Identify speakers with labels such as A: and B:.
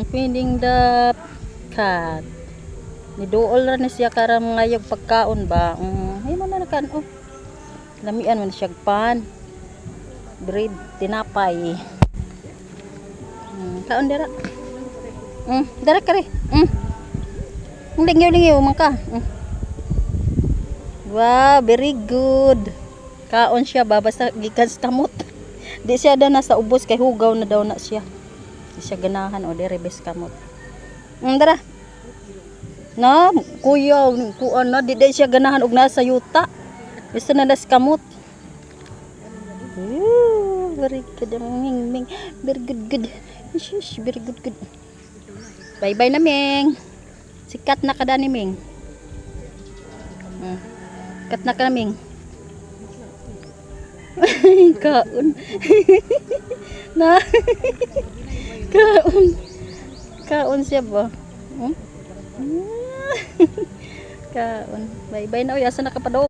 A: feeding the cat. Niduol ra ni siya karam ngayog pagkaon ba. Ay mo na nakan oh. Lamian man siya pan. Bread tinapay. Kaon dira. Dara kare. Lingaw-lingaw man ka. Wow, very good. Kaon siya ba basta gikan sa kamot. Di siya da nasa ubos kay hugaw na daw na siya. Di siya ganahan o dire bes kamot. Dara. Na, kuya, kuan na di siya ganahan og nasa yuta. Basta na las kamot. Very good, Ming. Very good. Shush, very good. Bye-bye na, Ming. Sikat na kada ni Ming. Kat na ka na, Ming. Kaon. Na. Kaon siya ba? Kaon. Bye-bye na. Asa na ka pa daw?